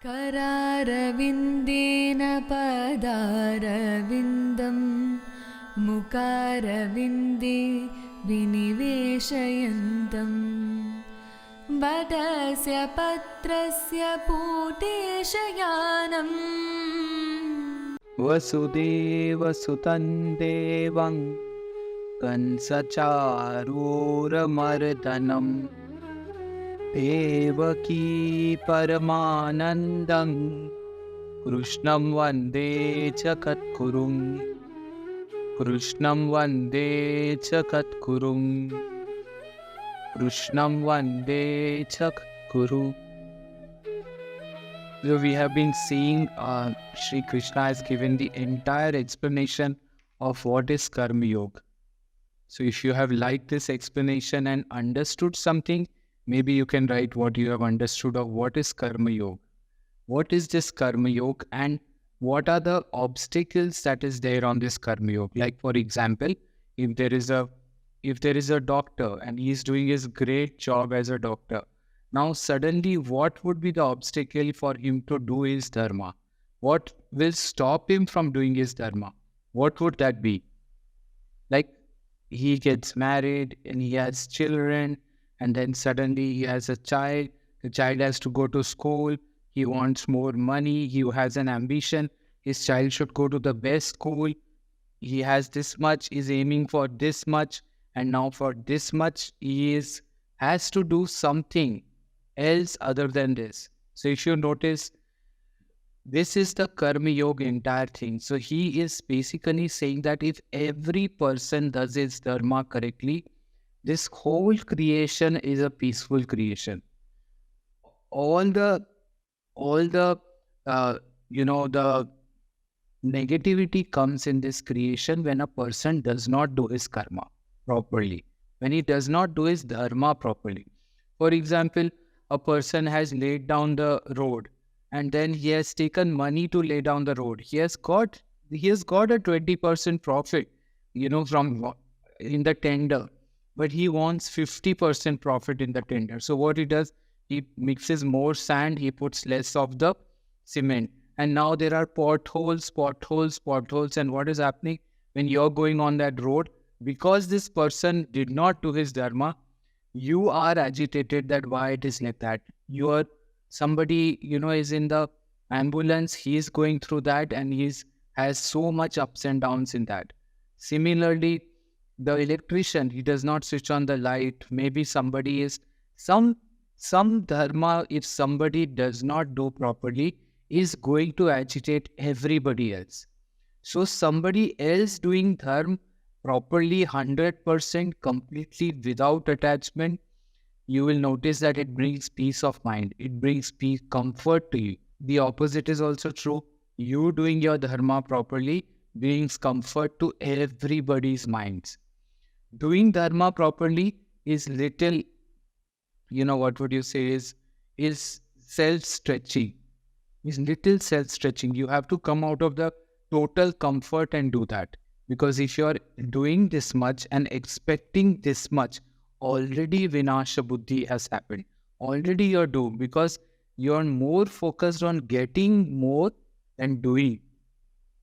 करारविन्देन पदारविन्दं मुकारविन्दे विनिवेशयन्तं वटस्य पत्रस्य पूतेशयानम् वसुदेवसुतं देवं कंसचारूरमर्दनं देवकी परमानन्दं कृष्णं वन्दे जगद्गुरुं कृष्णं वन्दे जगद्गुरुं कृष्णं वन्दे जगद्गुरुं. So we have been seeing Shri Krishna has given the entire explanation of what is Karma Yoga. So if you have liked this explanation and understood something, maybe you can write what you have understood of what is Karma Yoga. What is this Karma Yoga and what are the obstacles that is there on this Karma Yoga? Like for example, if there is a doctor and he is doing his great job as a doctor, now suddenly what would be the obstacle for him to do his dharma? What will stop him from doing his dharma? What would that be? Like he gets married and he has children and then suddenly he has a child. The child has to go to school. He wants more money. He has an ambition. His child should go to the best school. He has this much, is aiming for this much. And now for this much, he has to do something else other than this. So if you notice, this is the Karma Yoga entire thing. So he is basically saying that if every person does his dharma correctly, this whole creation is a peaceful creation. All the the negativity comes in this creation when a person does not do his karma properly, when he does not do his dharma properly. For example, a person has laid down the road and then he has taken money to lay down the road. He has got a 20% profit, from in the tender, but he wants 50% profit in the tender. So what he does, he mixes more sand, he puts less of the cement. And now there are potholes. And what is happening when you're going on that road? Because this person did not do his dharma, you are agitated that why it is like that. Somebody, is in the ambulance, he is going through that and has so much ups and downs in that. Similarly, the electrician, he does not switch on the light. Maybe somebody is, some dharma, if somebody does not do properly, is going to agitate everybody else. So somebody else doing dharma properly, 100%, completely without attachment, you will notice that it brings peace of mind. It brings peace, comfort to you. The opposite is also true. You doing your dharma properly brings comfort to everybody's minds. Doing dharma properly is little, what would you say is self-stretching. Is little self-stretching. You have to come out of the total comfort and do that. Because if you are doing this much and expecting this much, already Vinasha Buddhi has happened. Already you're doomed because you're more focused on getting more than doing.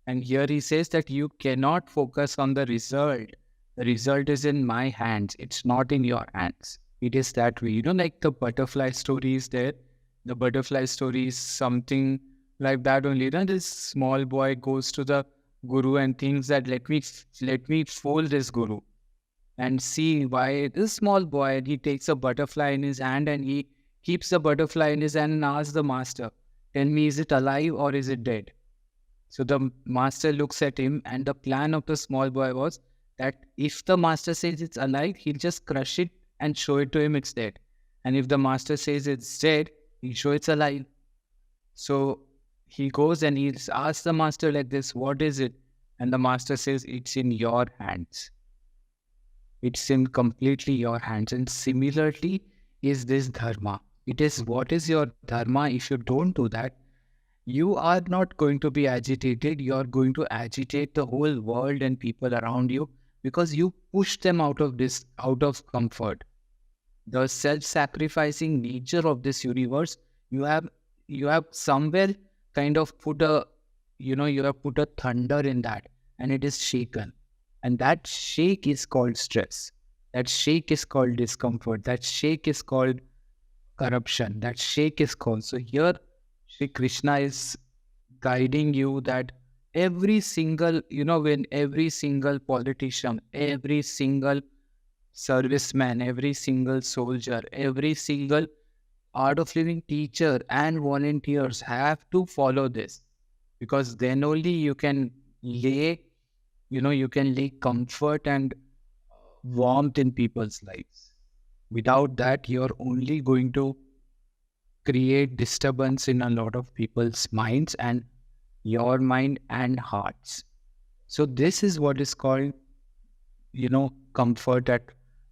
And here he says that you cannot focus on the result. The result is in my hands. It's not in your hands. It is that way. Like the butterfly story is there. The butterfly story is something like that only. This small boy goes to the Guru and thinks that let me fool this Guru and see why this small boy, he takes a butterfly in his hand and he keeps the butterfly in his hand and asks the master, tell me, is it alive or is it dead? So the master looks at him and the plan of the small boy was that if the master says it's alive, he'll just crush it and show it to him it's dead. And if the master says it's dead, he'll show it's alive. So he goes and he asks the master like this, what is it? And the master says, it's in your hands. It's in completely your hands. And similarly is this dharma. It is what is your dharma. If you don't do that, you are not going to be agitated. You are going to agitate the whole world and people around you because you push them out of comfort. The self-sacrificing nature of this universe, you have somewhere kind of put a, you have put a thunder in that, and it is shaken. And that shake is called stress. That shake is called discomfort. That shake is called corruption. That shake is called. So here, Shri Krishna is guiding you that every single, when every single politician, every single serviceman, every single soldier, every single art of living teacher and volunteers have to follow this, because then only you can lay, you can lay comfort and warmth in people's lives. Without that, you're only going to create disturbance in a lot of people's minds and your mind and hearts. So this is what is called, comfort at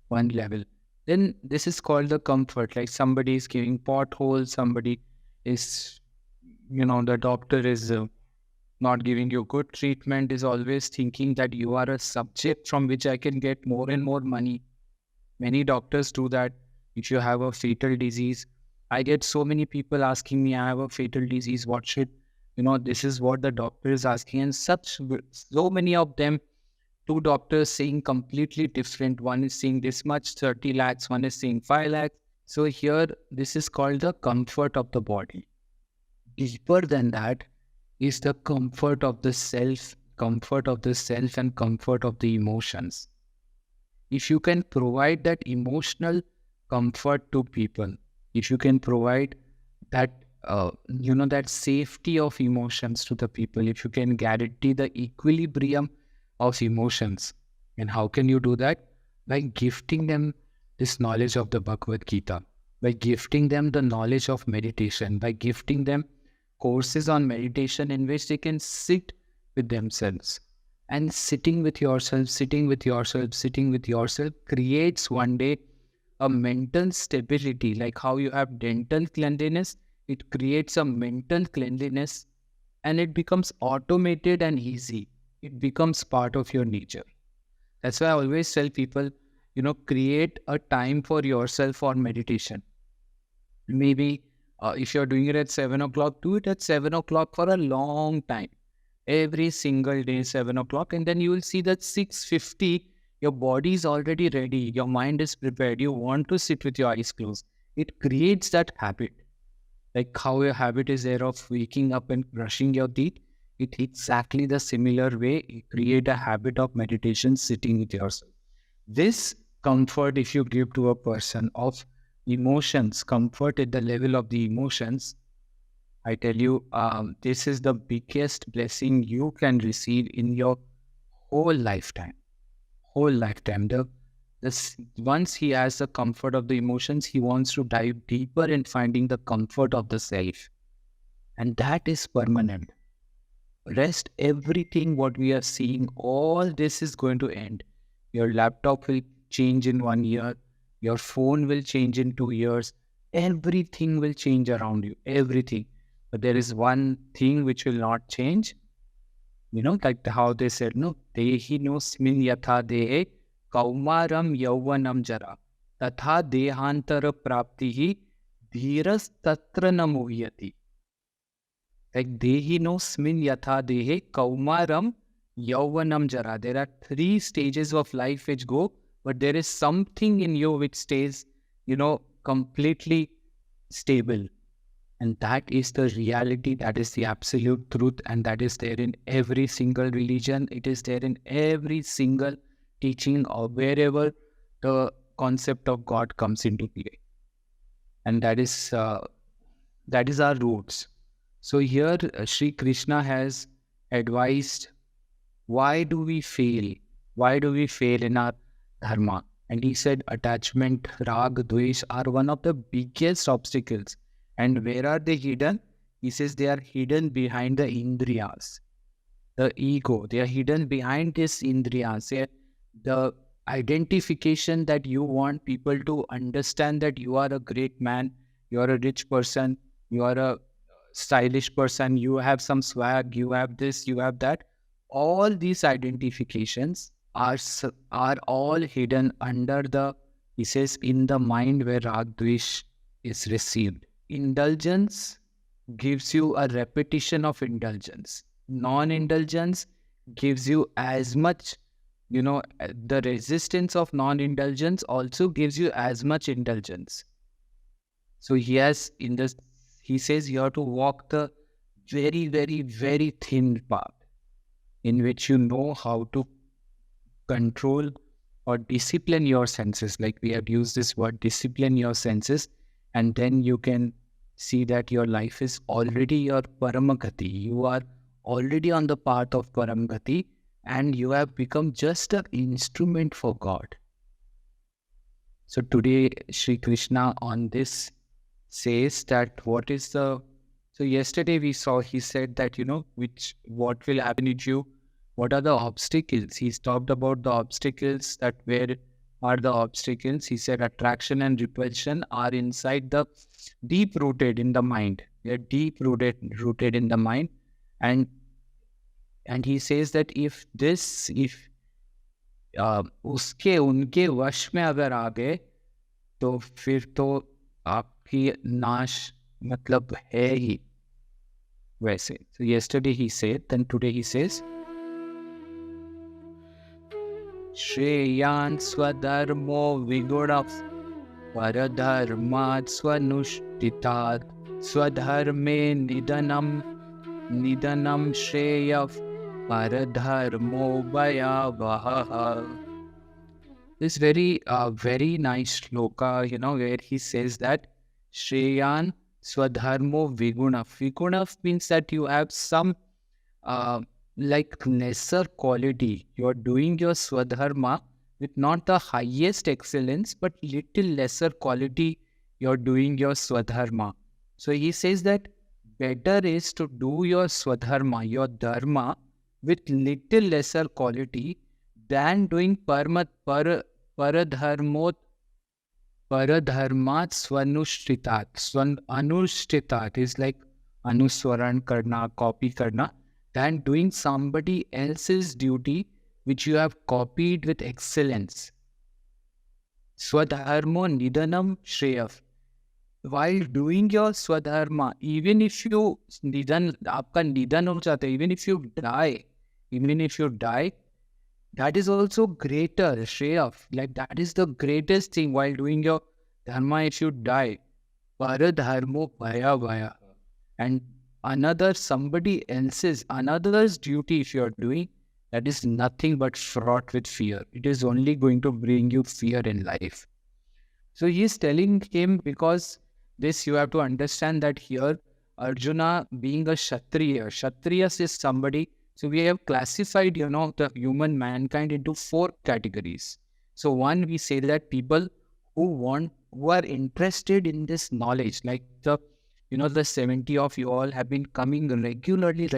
one level. Then this is called the comfort, like somebody is giving potholes, somebody is, the doctor is not giving you good treatment, is always thinking that you are a subject from which I can get more and more money. Many doctors do that. If you have a fatal disease, I get so many people asking me, I have a fatal disease, what should, this is what the doctor is asking. And so many of them, two doctors saying completely different. One is saying this much, 30 lakhs, one is saying 5 lakhs. So here, this is called the comfort of the body. Deeper than that is the comfort of the self and comfort of the emotions. If you can provide that emotional comfort to people, if you can provide that, that safety of emotions to the people, if you can guarantee the equilibrium of emotions, and how can you do that? By gifting them this knowledge of the Bhagavad Gita, by gifting them the knowledge of meditation, by gifting them courses on meditation in which they can sit with themselves. And sitting with yourself creates one day a mental stability. Like how you have dental cleanliness, it creates a mental cleanliness, and it becomes automated and easy. It becomes part of your nature. That's why I always tell people, create a time for yourself for meditation. Maybe if you're doing it at 7 o'clock, do it at 7 o'clock for a long time. Every single day, 7 o'clock. And then you will see that 6:50, your body is already ready. Your mind is prepared. You want to sit with your eyes closed. It creates that habit. Like how your habit is there of waking up and brushing your teeth. It exactly the similar way. You create a habit of meditation, sitting with yourself. This comfort, if you give to a person of emotions, comfort at the level of the emotions, I tell you, this is the biggest blessing you can receive in your whole lifetime. Once he has the comfort of the emotions, he wants to dive deeper in finding the comfort of the self. And that is permanent. Rest, everything what we are seeing, all this is going to end. Your laptop will change in 1 year. Your phone will change in 2 years. Everything will change around you. Everything. But there is one thing which will not change. Like how they said, no, dehi no smin yatha dehe kaumaram yauvanam jara tatha dehantara praptihi dhiras tatra na muhyati. Like dehi no smin yatha dehe kaumaram yauvanam jara. There are 3 stages of life which go, but there is something in you which stays, completely stable. And that is the reality, that is the absolute truth, and that is there in every single religion. It is there in every single teaching or wherever the concept of God comes into play. And that is our roots. So here Sri Krishna has advised, why do we fail? Why do we fail in our dharma? And he said attachment, rag, dvesh are one of the biggest obstacles. And where are they hidden? He says they are hidden behind the indriyas, the ego. They are hidden behind this indriyas. The identification that you want people to understand that you are a great man, you are a rich person, you are a stylish person, you have some swag, you have this, you have that. All these identifications are all hidden under the, he says, in the mind where rag dvesh is received. Indulgence, gives you a repetition of indulgence. Non-indulgence gives you as much, the resistance of non-indulgence also gives you as much indulgence. So he says you have to walk the very, very, very thin path in which you know how to control or discipline your senses. Like we have used this word, discipline your senses, and then you can see that your life is already your paramagati. You are already on the path of paramagati, and you have become just an instrument for God. So today, Sri Krishna on this says that so yesterday we saw, he said that, what will happen if what are the obstacles? He's talked about the obstacles, that where are the obstacles? He said attraction and repulsion are inside the deep rooted in the mind. They are deep rooted in the mind. And he says that if उसके उनके वश में अगर आ गए तो फिर तो आपकी नाश मतलब है ही वैसे. So yesterday he said, then today he says, श्रेयान् स्वधर्मो विगुणः परधर्मात् स्वनुष्ठितात् स्वधर्मे निधनं श्रेयः परधर्मो भयावहः. This very nice shloka, where he says that Shreyan Swadharmo Viguna. Viguna means that you have some like lesser quality. You are doing your Swadharma with not the highest excellence, but little lesser quality. You are doing your Swadharma. So he says that better is to do your Swadharma, your Dharma, with little lesser quality than doing paradharmat swanushritat. Anushritat is like anuswaran karna, copy karna, than doing somebody else's duty which you have copied with excellence. Swadharmo nidanam shreyav. While doing your swadharma, even if you nidan, aapka nidan ho jata, even if you die, that is also greater, shreyav. Like that is the greatest thing while doing your dharma. If you die, paradharmo bhaya. And somebody another's duty if you are doing, that is nothing but fraught with fear. It is only going to bring you fear in life. So he is telling him, because this you have to understand that here Arjuna being a Kshatriya is somebody. So we have classified, the human mankind into 4 categories. So one, we say that people who are interested in this knowledge, like the 70 of you all have been coming regularly.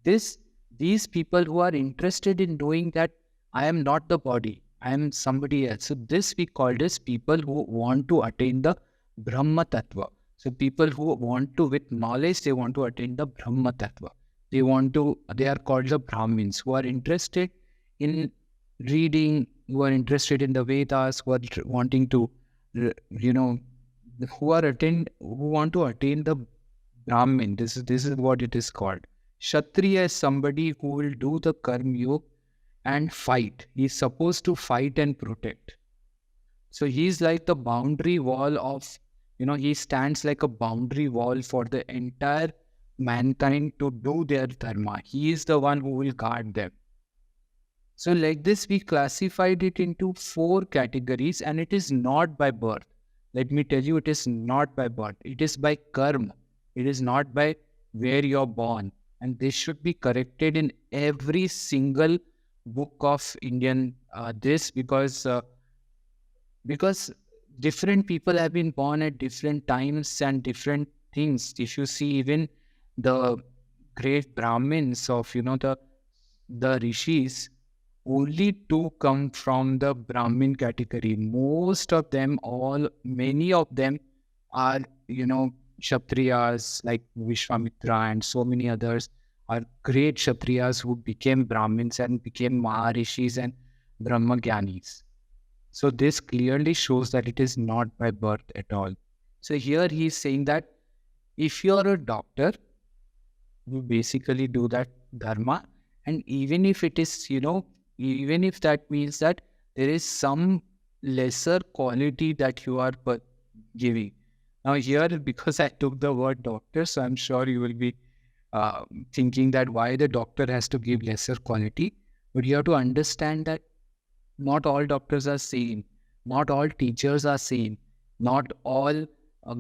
These people who are interested in knowing that I am not the body, I am somebody else. So this we call as people who want to attain the Brahma Tattva. So people who want to, with knowledge, they want to attain the Brahma Tattva. They are called the Brahmins, who are interested in reading, who are interested in the Vedas, who are wanting to, who want to attain the Brahmin. This is what it is called. Kshatriya is somebody who will do the Karma Yoga and fight. He is supposed to fight and protect. So he is like the boundary wall of, he stands like a boundary wall for the entire mankind to do their dharma. He is the one who will guard them. So like this, we classified it into 4 categories, and it is not by birth. Let me tell you, it is not by birth. It is by karma. It is not by where you're born. And this should be corrected in every single book of Indian because different people have been born at different times and different things. If you see even the great Brahmins of the rishis, only 2 come from the Brahmin category. Most of them, many of them are Kshatriyas like Vishwamitra and so many others are great Kshatriyas who became Brahmins and became Maharishis and Brahmagyanis. So this clearly shows that it is not by birth at all. So here he is saying that if you are a doctor, you basically do that dharma. And even if it is, even if that means that there is some lesser quality that you are giving. Now here, because I took the word doctor, so I'm sure you will be thinking that why the doctor has to give lesser quality. But you have to understand that not all doctors are same, not all teachers are same, not all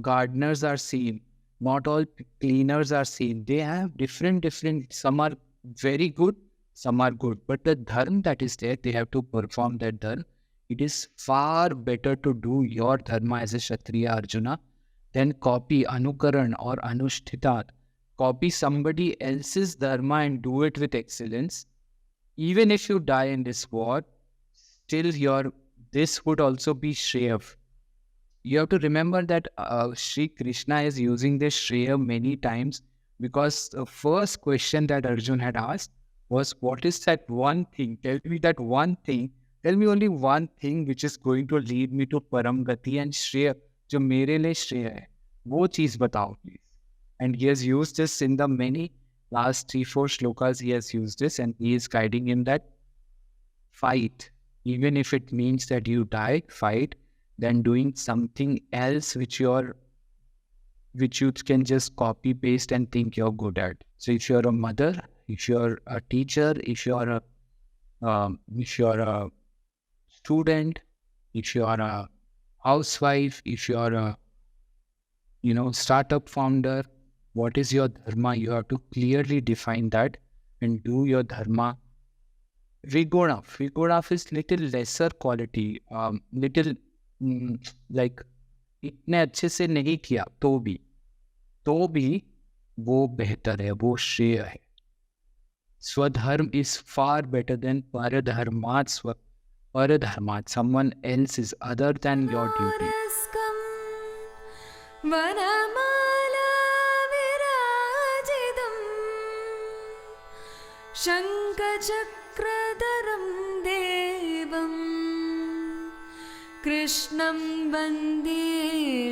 gardeners are same, not all cleaners are same. They have different. Some are very good, some are good. But the dharma that is there, they have to perform that dharma. It is far better to do your dharma as a Kshatriya Arjuna than copy Anukaran or Anushthitat. Copy somebody else's dharma and do it with excellence. Even if you die in this war, still this would also be Shreya. You have to remember that Sri Krishna is using this Shreya many times because the first question that Arjun had asked was, what is that one thing? Tell me that one thing. Tell me only one thing which is going to lead me to Param Gati and Shreya, जो मेरे लिए श्रेय है, वो चीज बताओ please. And he has used this in the many last 3-4 shlokas. He has used this, and he is guiding him that fight, even if it means that you die, fight, than doing something else which you can just copy paste and think you're good at. So if you're a mother, if you're a teacher, if you're a student, if you're a housewife, if you're a startup founder, what is your dharma? You have to clearly define that and do your dharma. Vigora is little lesser quality, little like इतने अच्छे से नहीं किया तो भी वो बेहतर है, वो श्रेय है. Swadharma is far better than paradharmat. Paradharmat, someone else is other than your duty. Shankar devam Krishnam Vande